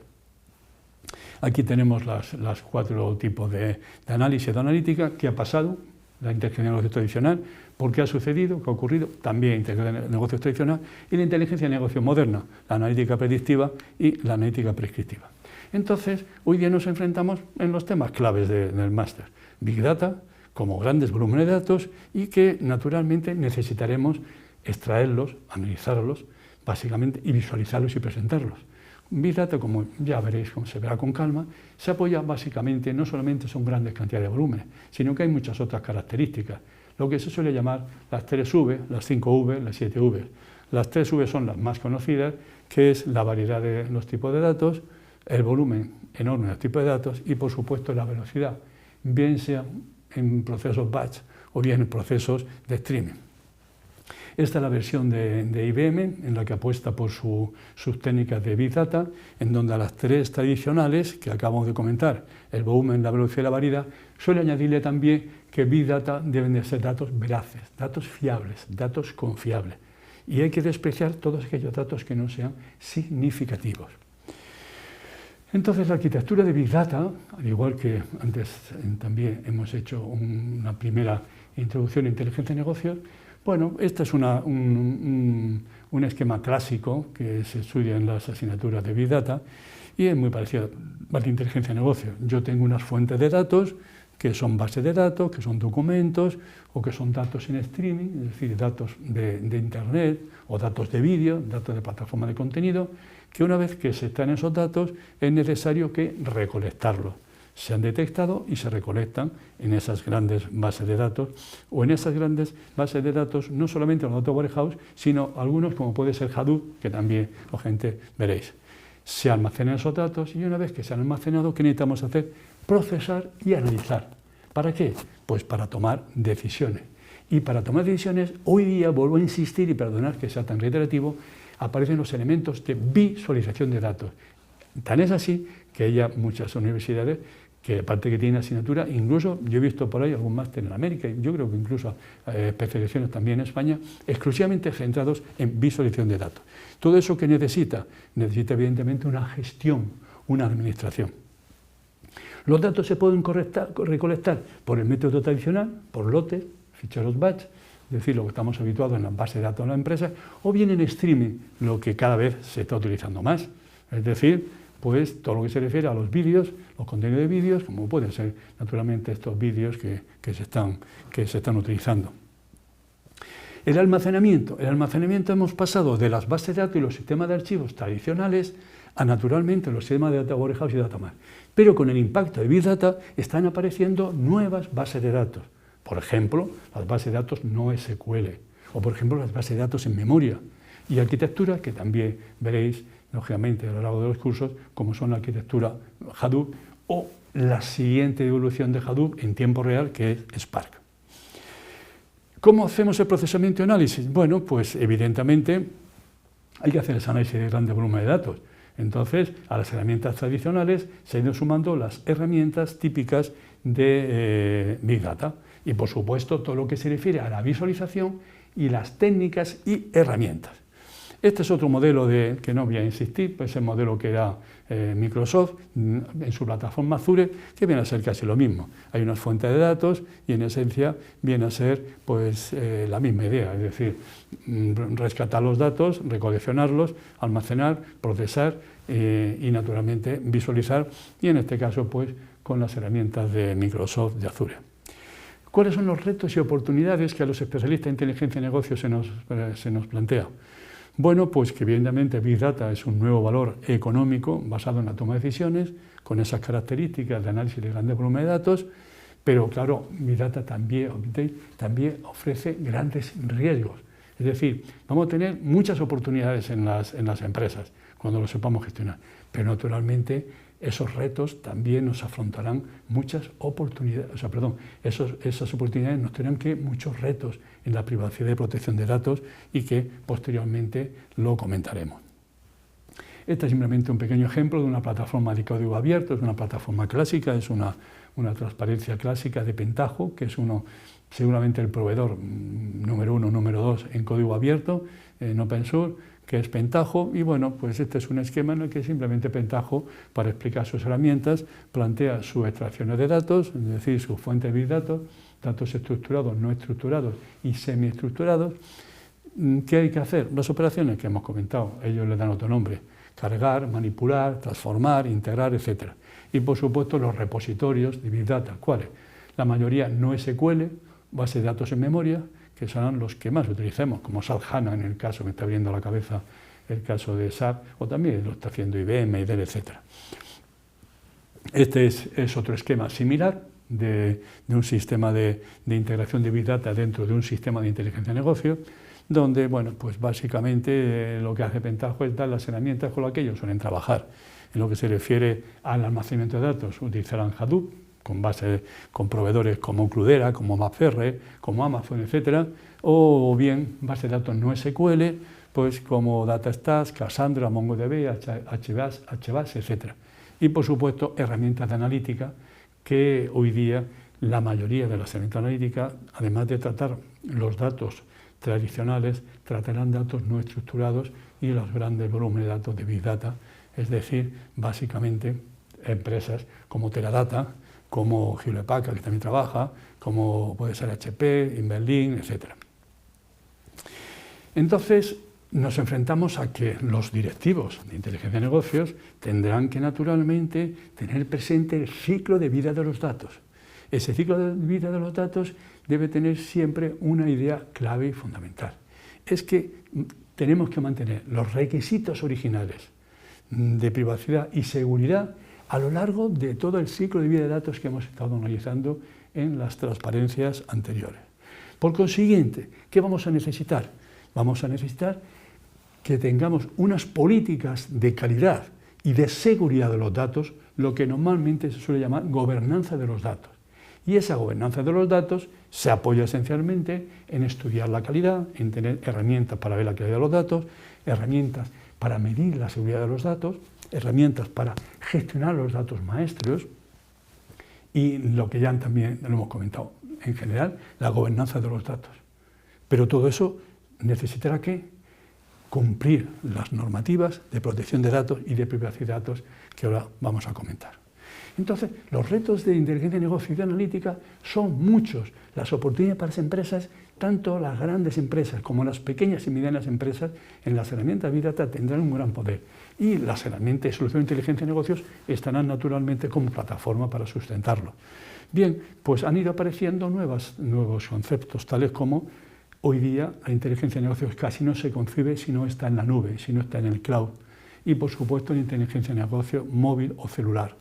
Aquí tenemos las 4 tipos de análisis de analítica, qué ha pasado, la inteligencia de negocios tradicional, por qué ha sucedido, qué ha ocurrido, también inteligencia de negocios tradicional, y la inteligencia de negocios moderna, la analítica predictiva y la analítica prescriptiva. Entonces, hoy día nos enfrentamos en los temas claves del máster, Big Data, como grandes volúmenes de datos y que naturalmente necesitaremos extraerlos, analizarlos, básicamente, y visualizarlos y presentarlos. Big Data, como ya veréis, como se verá con calma, se apoya básicamente, no solamente son grandes cantidades de volúmenes, sino que hay muchas otras características, lo que se suele llamar las 3V, las 5V, las 7V. Las 3V son las más conocidas, que es la variedad de los tipos de datos, el volumen enorme de los tipos de datos y, por supuesto, la velocidad, bien sea en procesos batch o bien en procesos de streaming. Esta es la versión de IBM, en la que apuesta por sus técnicas de Big Data, en donde a las 3 tradicionales, que acabamos de comentar, el volumen, la velocidad y la variedad, suele añadirle también que Big Data deben de ser datos veraces, datos fiables, datos confiables. Y hay que despreciar todos aquellos datos que no sean significativos. Entonces, la arquitectura de Big Data, al igual que antes también hemos hecho una primera introducción a inteligencia de negocios, bueno, este es un esquema clásico que se estudia en las asignaturas de Big Data y es muy parecido a la inteligencia de negocios. Yo tengo unas fuentes de datos que son bases de datos, que son documentos o que son datos en streaming, es decir, datos de Internet o datos de vídeo, datos de plataforma de contenido, que una vez que se están esos datos es necesario que recolectarlos. Se han detectado y se recolectan en esas grandes bases de datos o en esas grandes bases de datos, no solamente los datos warehouse, sino algunos como puede ser Hadoop, que también, gente, veréis. Se almacenan esos datos y una vez que se han almacenado, ¿qué necesitamos hacer? Procesar y analizar. ¿Para qué? Pues para tomar decisiones. Y para tomar decisiones, hoy día, vuelvo a insistir y perdonad que sea tan reiterativo, aparecen los elementos de visualización de datos. Tan es así que hay muchas universidades que, aparte que tienen asignatura, incluso yo he visto por ahí algún máster en América, y yo creo que incluso especializaciones también en España, exclusivamente centrados en visualización de datos. Todo eso que necesita evidentemente una gestión, una administración. Los datos se pueden recolectar por el método tradicional, por lotes, ficheros batch, es decir, lo que estamos habituados en las bases de datos de la empresa, o bien en streaming, lo que cada vez se está utilizando más. Es decir, pues todo lo que se refiere a los vídeos, los contenidos de vídeos, como pueden ser naturalmente estos vídeos que se están utilizando. El almacenamiento hemos pasado de las bases de datos y los sistemas de archivos tradicionales a naturalmente los sistemas de data warehouse y data mart. Pero con el impacto de Big Data están apareciendo nuevas bases de datos. Por ejemplo, las bases de datos no SQL o por ejemplo las bases de datos en memoria y arquitectura que también veréis lógicamente a lo largo de los cursos, como son la arquitectura Hadoop o la siguiente evolución de Hadoop en tiempo real, que es Spark. ¿Cómo hacemos el procesamiento y análisis? Bueno, pues evidentemente hay que hacer ese análisis de grandes volúmenes de datos. Entonces, a las herramientas tradicionales se han ido sumando las herramientas típicas de Big Data. Y, por supuesto, todo lo que se refiere a la visualización y las técnicas y herramientas. Este es otro modelo que no voy a insistir, pues es el modelo que da Microsoft en su plataforma Azure, que viene a ser casi lo mismo. Hay unas fuentes de datos y en esencia viene a ser pues, la misma idea, es decir, rescatar los datos, recoleccionarlos, almacenar, procesar y naturalmente visualizar, y en este caso pues con las herramientas de Microsoft de Azure. ¿Cuáles son los retos y oportunidades que a los especialistas en inteligencia de negocios se nos plantea? Bueno, pues que evidentemente Big Data es un nuevo valor económico basado en la toma de decisiones, con esas características de análisis de grandes volúmenes de datos, pero claro, Big Data también ofrece grandes riesgos. Es decir, vamos a tener muchas oportunidades en las empresas cuando lo sepamos gestionar, pero naturalmente esos retos también nos afrontarán muchas oportunidades, esas oportunidades nos tendrán que muchos retos en la privacidad y protección de datos y que posteriormente lo comentaremos. Este es simplemente un pequeño ejemplo de una plataforma de código abierto, es una plataforma clásica, es una transparencia clásica de Pentaho, que es seguramente el proveedor número 1, número 2 en código abierto, en Open Source, que es Pentaho, y bueno, pues este es un esquema en el que simplemente Pentaho, para explicar sus herramientas, plantea sus extracciones de datos, es decir, sus fuentes de Big Data, datos estructurados, no estructurados y semiestructurados. ¿Qué hay que hacer? Las operaciones que hemos comentado, ellos le dan otro nombre: cargar, manipular, transformar, integrar, etc. Y por supuesto los repositorios de Big Data, ¿cuáles? La mayoría no SQL, base de datos en memoria, que serán los que más utilicemos, como SAP HANA en el caso, me está abriendo la cabeza el caso de SAP, o también lo está haciendo IBM, Dell, etc. Este es otro esquema similar de un sistema de integración de Big Data dentro de un sistema de inteligencia de negocio, donde, bueno, pues básicamente lo que hace Pentaho es dar las herramientas con las que ellos suelen trabajar. En lo que se refiere al almacenamiento de datos, utilizarán Hadoop, con proveedores como Cloudera, como Mapfre, como Amazon, etc. O bien base de datos no SQL, pues como DataStax, Cassandra, MongoDB, HBase, etc. Y por supuesto herramientas de analítica, que hoy día la mayoría de las herramientas analíticas, además de tratar los datos tradicionales, tratarán datos no estructurados y los grandes volúmenes de datos de Big Data, es decir, básicamente empresas como Teradata, como Hewlett Packard, que también trabaja, como puede ser HP, Inverlink, etc. Entonces, nos enfrentamos a que los directivos de inteligencia de negocios tendrán que naturalmente tener presente el ciclo de vida de los datos. Ese ciclo de vida de los datos debe tener siempre una idea clave y fundamental. Es que tenemos que mantener los requisitos originales de privacidad y seguridad a lo largo de todo el ciclo de vida de datos que hemos estado analizando en las transparencias anteriores. Por consiguiente, ¿qué vamos a necesitar? Vamos a necesitar que tengamos unas políticas de calidad y de seguridad de los datos, lo que normalmente se suele llamar gobernanza de los datos. Y esa gobernanza de los datos se apoya esencialmente en estudiar la calidad, en tener herramientas para ver la calidad de los datos, herramientas para medir la seguridad de los datos, herramientas para gestionar los datos maestros y lo que ya también lo hemos comentado, en general, la gobernanza de los datos. Pero todo eso necesitará que cumplir las normativas de protección de datos y de privacidad de datos que ahora vamos a comentar. Entonces, los retos de inteligencia de negocio y de analítica son muchos. Las oportunidades para las empresas, tanto las grandes empresas como las pequeñas y medianas empresas, en las herramientas Big Data tendrán un gran poder. Y las herramientas de solución de inteligencia de negocios estarán naturalmente como plataforma para sustentarlo. Bien, pues han ido apareciendo nuevos conceptos, tales como hoy día la inteligencia de negocios casi no se concibe si no está en la nube, si no está en el cloud. Y por supuesto la inteligencia de negocio móvil o celular.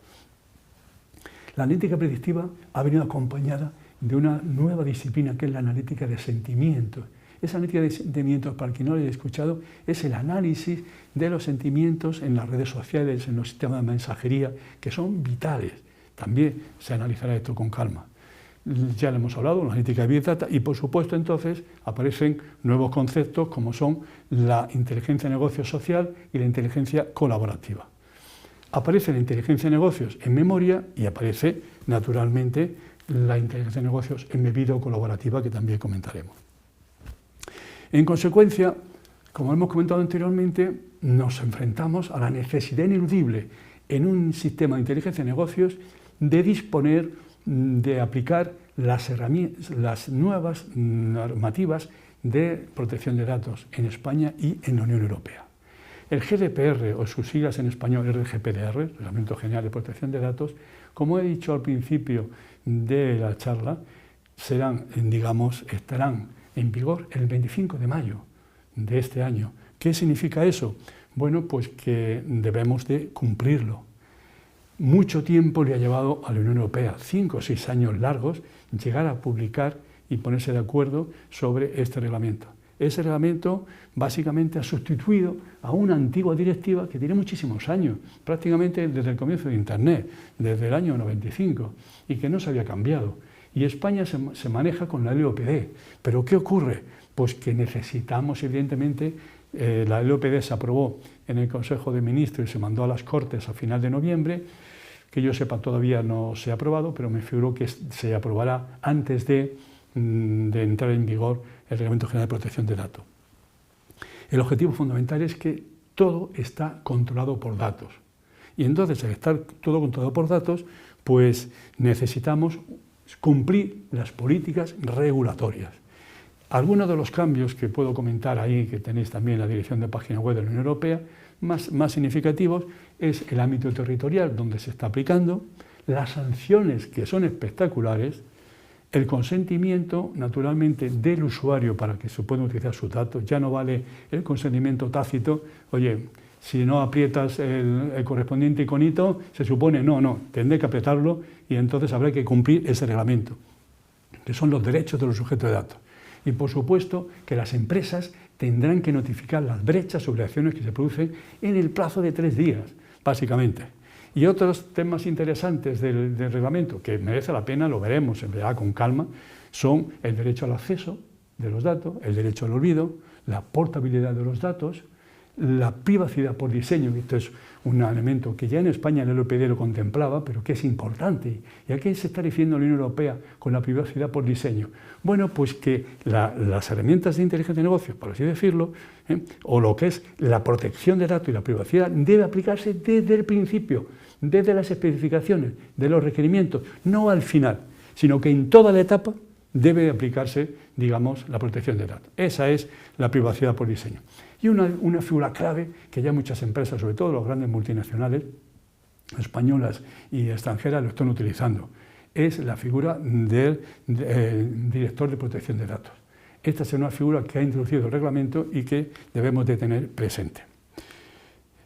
La analítica predictiva ha venido acompañada de una nueva disciplina que es la analítica de sentimientos. Esa analítica de sentimientos, para quien no lo haya escuchado, es el análisis de los sentimientos en las redes sociales, en los sistemas de mensajería, que son vitales. También se analizará esto con calma. Ya le hemos hablado, la analítica de Big Data, y por supuesto entonces aparecen nuevos conceptos como son la inteligencia de negocio social y la inteligencia colaborativa. Aparece la inteligencia de negocios en memoria y aparece, naturalmente, la inteligencia de negocios embebida o colaborativa, que también comentaremos. En consecuencia, como hemos comentado anteriormente, nos enfrentamos a la necesidad ineludible en un sistema de inteligencia de negocios de disponer, de aplicar las nuevas normativas de protección de datos en España y en la Unión Europea. El GDPR, o sus siglas en español RGPD, Reglamento General de Protección de Datos, como he dicho al principio de la charla, estarán en vigor el 25 de mayo de este año. ¿Qué significa eso? Bueno, pues que debemos de cumplirlo. Mucho tiempo le ha llevado a la Unión Europea, 5 o 6 años largos, llegar a publicar y ponerse de acuerdo sobre este reglamento. Ese reglamento básicamente ha sustituido a una antigua directiva que tiene muchísimos años, prácticamente desde el comienzo de Internet, desde el año 95, y que no se había cambiado. Y España se maneja con la LOPD. ¿Pero qué ocurre? Pues que necesitamos, evidentemente, la LOPD se aprobó en el Consejo de Ministros y se mandó a las Cortes a final de noviembre. Que yo sepa, todavía no se ha aprobado, pero me figuro que se aprobará antes de entrar en vigor el Reglamento General de Protección de Datos. El objetivo fundamental es que todo está controlado por datos. Y entonces, al estar todo controlado por datos, pues necesitamos cumplir las políticas regulatorias. Algunos de los cambios que puedo comentar ahí, que tenéis también en la dirección de página web de la Unión Europea, más significativos, es el ámbito territorial donde se está aplicando, las sanciones que son espectaculares, el consentimiento, naturalmente, del usuario para que se puedan utilizar sus datos. Ya no vale el consentimiento tácito. Oye, si no aprietas el correspondiente iconito, se supone, no, tendré que apretarlo y entonces habrá que cumplir ese reglamento, que son los derechos de los sujetos de datos. Y, por supuesto, que las empresas tendrán que notificar las brechas sobre acciones que se producen en el plazo de 3 días, básicamente. Y otros temas interesantes del reglamento, que merece la pena, lo veremos en verdad con calma, son el derecho al acceso de los datos, el derecho al olvido, la portabilidad de los datos, la privacidad por diseño, que esto es un elemento que ya en España el LOPD lo contemplaba, pero que es importante. ¿Y a qué se está refiriendo la Unión Europea con la privacidad por diseño? Bueno, pues que las herramientas de inteligencia de negocios, por así decirlo, o lo que es la protección de datos y la privacidad, debe aplicarse desde el principio, desde las especificaciones, de los requerimientos, no al final, sino que en toda la etapa debe aplicarse, digamos, la protección de datos. Esa es la privacidad por diseño. Y una figura clave que ya muchas empresas, sobre todo las grandes multinacionales, españolas y extranjeras, lo están utilizando, es la figura del director de protección de datos. Esta es una figura que ha introducido el reglamento y que debemos de tener presente.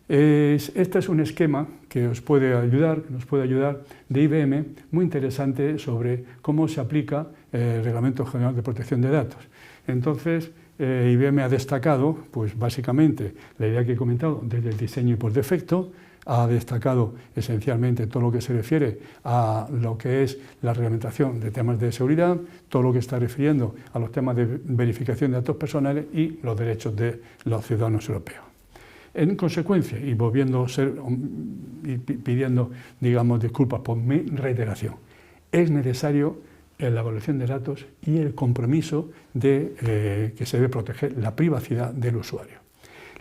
Este es un esquema que nos puede ayudar de IBM, muy interesante sobre cómo se aplica el Reglamento General de Protección de Datos. Entonces, IBM ha destacado, pues básicamente, la idea que he comentado desde el diseño y por defecto, ha destacado esencialmente todo lo que se refiere a lo que es la reglamentación de temas de seguridad, todo lo que está refiriendo a los temas de verificación de datos personales y los derechos de los ciudadanos europeos. En consecuencia, y pidiendo, digamos, disculpas por mi reiteración, es necesario la evaluación de datos y el compromiso de que se debe proteger la privacidad del usuario.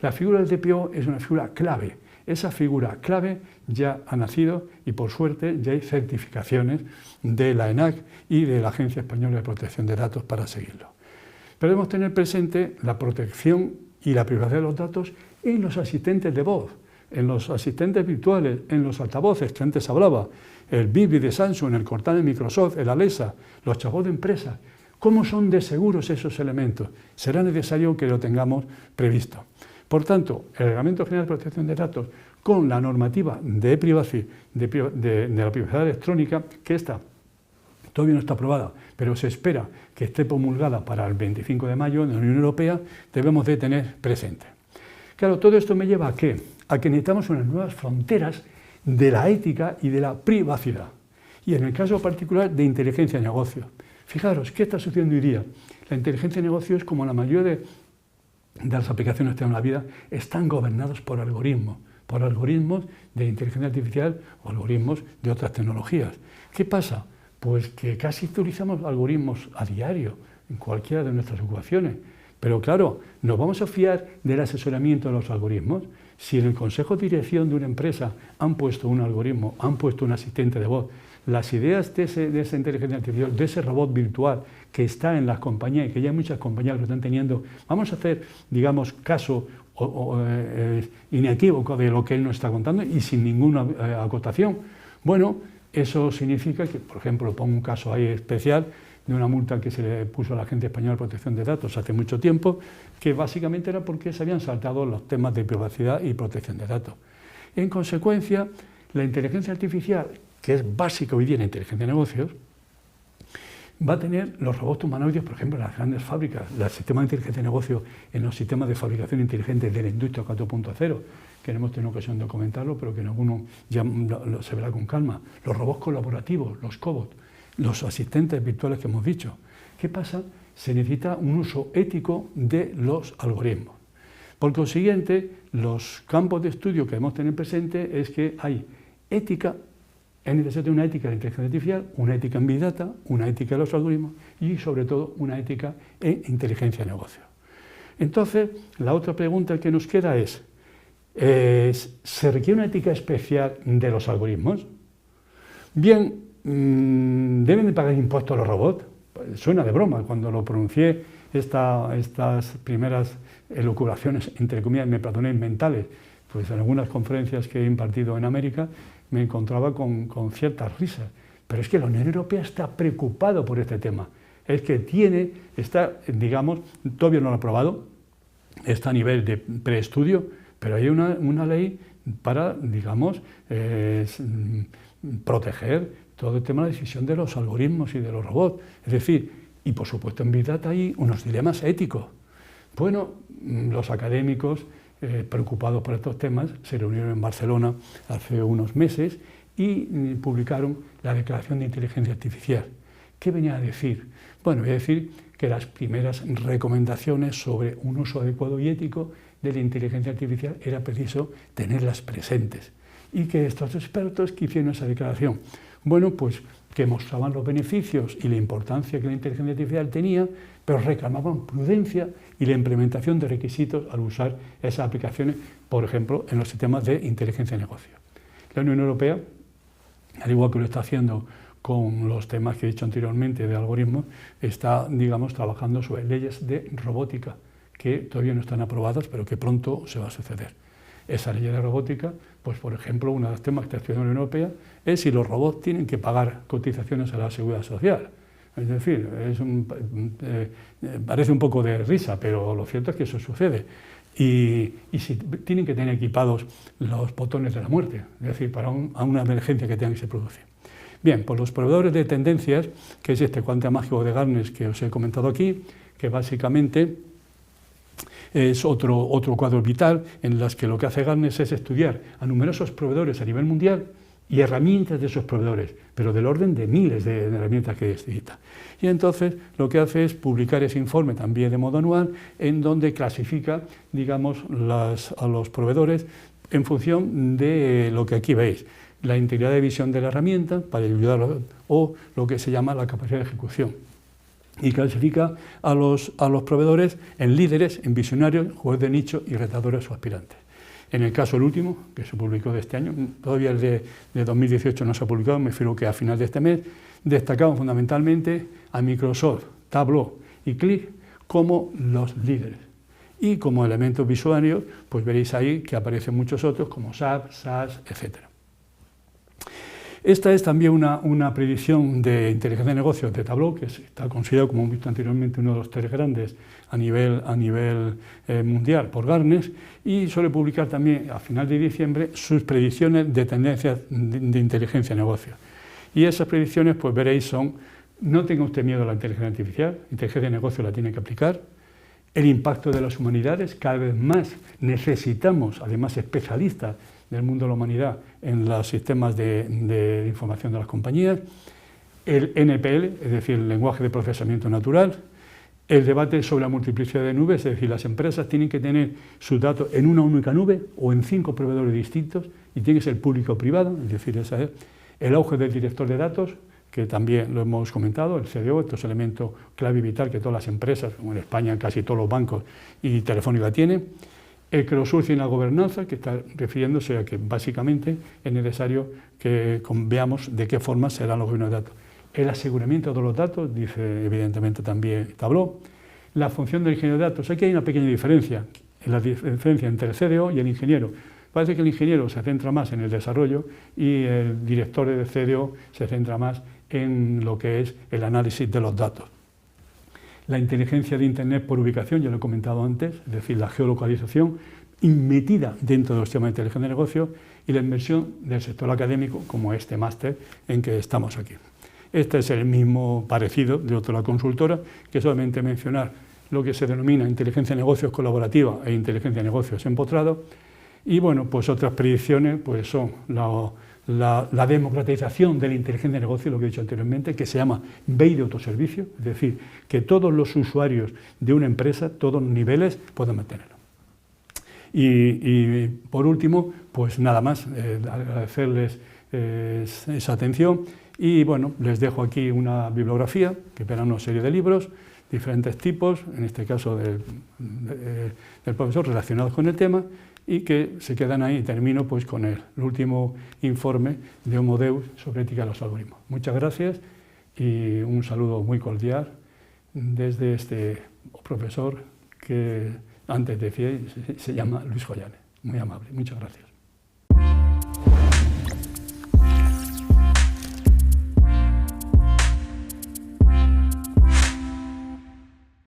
La figura del DPO es una figura clave. Esa figura clave ya ha nacido y, por suerte, ya hay certificaciones de la ENAC y de la Agencia Española de Protección de Datos para seguirlo. Pero debemos tener presente la protección y la privacidad de los datos en los asistentes de voz, en los asistentes virtuales, en los altavoces que antes hablaba, el Bibi de Samsung, el Cortana de Microsoft, el Alexa, los chatbots de empresas. ¿Cómo son de seguros esos elementos? Será necesario que lo tengamos previsto. Por tanto, el Reglamento General de Protección de Datos, con la normativa de privacidad, de la privacidad electrónica, que esta todavía no está aprobada, pero se espera que esté promulgada para el 25 de mayo en la Unión Europea, debemos de tener presente. Claro, todo esto me lleva ¿a qué? A que necesitamos unas nuevas fronteras de la ética y de la privacidad. Y en el caso particular de inteligencia de negocios. Fijaros, ¿qué está sucediendo hoy día? La inteligencia de negocios, como la mayoría de las aplicaciones que tenemos en la vida, están gobernados por algoritmos de inteligencia artificial o algoritmos de otras tecnologías. ¿Qué pasa? Pues que casi utilizamos algoritmos a diario, en cualquiera de nuestras ocupaciones, Pero claro, ¿nos vamos a fiar del asesoramiento de los algoritmos? Si en el consejo de dirección de una empresa han puesto un algoritmo, han puesto un asistente de voz, las ideas de esa inteligencia artificial, de ese robot virtual que está en las compañías y que ya muchas compañías lo están teniendo, vamos a hacer, digamos, caso inequívoco de lo que él nos está contando y sin ninguna acotación. Bueno, eso significa que, por ejemplo, pongo un caso ahí especial de una multa que se le puso a la Agencia Española de Protección de Datos hace mucho tiempo, que básicamente era porque se habían saltado los temas de privacidad y protección de datos. En consecuencia, la inteligencia artificial, que es básica hoy día en la inteligencia de negocios, va a tener los robots humanoides, por ejemplo, en las grandes fábricas, los sistemas de inteligencia de negocio en los sistemas de fabricación inteligente de la industria 4.0, que no hemos tenido ocasión de comentarlo, pero que en algunos ya se verá con calma. Los robots colaborativos, los cobots, los asistentes virtuales que hemos dicho. ¿Qué pasa? Se necesita un uso ético de los algoritmos. Por consiguiente, los campos de estudio que debemos tener presente es que hay ética. Es necesario una ética de inteligencia artificial, una ética en Big Data, una ética de los algoritmos y, sobre todo, una ética en inteligencia de negocio. Entonces, la otra pregunta que nos queda es, ¿se requiere una ética especial de los algoritmos? Bien, ¿deben de pagar impuestos los robots? Pues suena de broma. Cuando lo pronuncié, estas primeras elucubraciones, entre comillas, me perdonéis, mentales, pues en algunas conferencias que he impartido en América, me encontraba con ciertas risas. Pero es que la Unión Europea está preocupada por este tema. Es que digamos, todavía no lo ha aprobado, está a nivel de preestudio, pero hay una ley para, digamos, proteger todo el tema de la decisión de los algoritmos y de los robots. Es decir, y por supuesto en Big Data hay unos dilemas éticos. Bueno, los académicos preocupados por estos temas se reunieron en Barcelona hace unos meses y publicaron la Declaración de Inteligencia Artificial. ¿Qué venía a decir? Bueno, venía a decir que las primeras recomendaciones sobre un uso adecuado y ético de la inteligencia artificial era preciso tenerlas presentes y que estos expertos que hicieron esa declaración, bueno, pues que mostraban los beneficios y la importancia que la inteligencia artificial tenía, pero reclamaban prudencia y la implementación de requisitos al usar esas aplicaciones, por ejemplo, en los sistemas de inteligencia de negocio. La Unión Europea, al igual que lo está haciendo con los temas que he dicho anteriormente de algoritmos, está, digamos, trabajando sobre leyes de robótica, que todavía no están aprobadas, pero que pronto se va a suceder. Esa ley de robótica, pues por ejemplo, uno de los temas que está estudiando la Unión Europea es si los robots tienen que pagar cotizaciones a la Seguridad Social. Es decir, parece un poco de risa, pero lo cierto es que eso sucede. Y si tienen que tener equipados los botones de la muerte, es decir, para una emergencia que tenga que se producir. Bien, pues los proveedores de tendencias, que es este cuante mágico de Gartner que os he comentado aquí, que básicamente es otro cuadro vital en las que lo que hace Gartner es estudiar a numerosos proveedores a nivel mundial y herramientas de esos proveedores, pero del orden de miles de herramientas que necesita. Y entonces lo que hace es publicar ese informe también de modo anual, en donde clasifica, digamos, a los proveedores en función de lo que aquí veis, la integridad de visión de la herramienta para ayudarlos, o lo que se llama la capacidad de ejecución. Y clasifica a los proveedores en líderes, en visionarios, jueces de nicho y retadores o aspirantes. En el caso el último, que se publicó de este año, todavía el de 2018 no se ha publicado, me refiero que a final de este mes, destacamos fundamentalmente a Microsoft, Tableau y Qlik como los líderes. Y como elementos visuarios, pues veréis ahí que aparecen muchos otros como SAP, SAS, etc. Esta es también una predicción de inteligencia de negocios de Tableau, que está considerado, como hemos visto anteriormente, uno de los tres grandes a nivel mundial por Gartner, y suele publicar también a final de diciembre sus predicciones de tendencias de inteligencia de negocios. Y esas predicciones, pues veréis, son: no tenga usted miedo a la inteligencia artificial, inteligencia de negocio la tiene que aplicar. El impacto de las humanidades, cada vez más necesitamos, además, especialistas del mundo de la humanidad en los sistemas de información de las compañías. El NPL, es decir, el lenguaje de procesamiento natural. El debate sobre la multiplicidad de nubes, es decir, las empresas tienen que tener sus datos en una única nube o en 5 proveedores distintos y tiene que ser público o privado, es decir, esa es el auge del director de datos, que también lo hemos comentado, el CDO, estos elementos clave y vital que todas las empresas, como en España casi todos los bancos y Telefónica tienen. El crowdsourcing y la gobernanza, que está refiriéndose a que básicamente es necesario que veamos de qué forma serán los gobiernos de datos. El aseguramiento de los datos, dice evidentemente también Tableau. La función del ingeniero de datos, aquí hay una pequeña diferencia, la diferencia entre el CDO y el ingeniero. Parece que el ingeniero se centra más en el desarrollo y el director del CDO se centra más en lo que es el análisis de los datos. La inteligencia de Internet por ubicación, ya lo he comentado antes, es decir, la geolocalización metida dentro de los temas de inteligencia de negocio, y la inversión del sector académico, como este máster en que estamos aquí. Este es el mismo parecido de otra consultora, que solamente mencionar lo que se denomina inteligencia de negocios colaborativa e inteligencia de negocios empotrado. Y bueno, pues otras predicciones pues son la democratización de la inteligencia de negocio, lo que he dicho anteriormente, que se llama BEI de autoservicio, es decir, que todos los usuarios de una empresa, todos los niveles, puedan mantenerlo. Y por último, pues nada más, agradecerles esa atención y bueno, les dejo aquí una bibliografía que verán una serie de libros, diferentes tipos, en este caso del profesor relacionados con el tema, y que se quedan ahí. Termino pues con el último informe de Homo Deus sobre ética de los algoritmos. Muchas gracias y un saludo muy cordial desde este profesor que antes decía se llama Luis Joyane. Muy amable. Muchas gracias.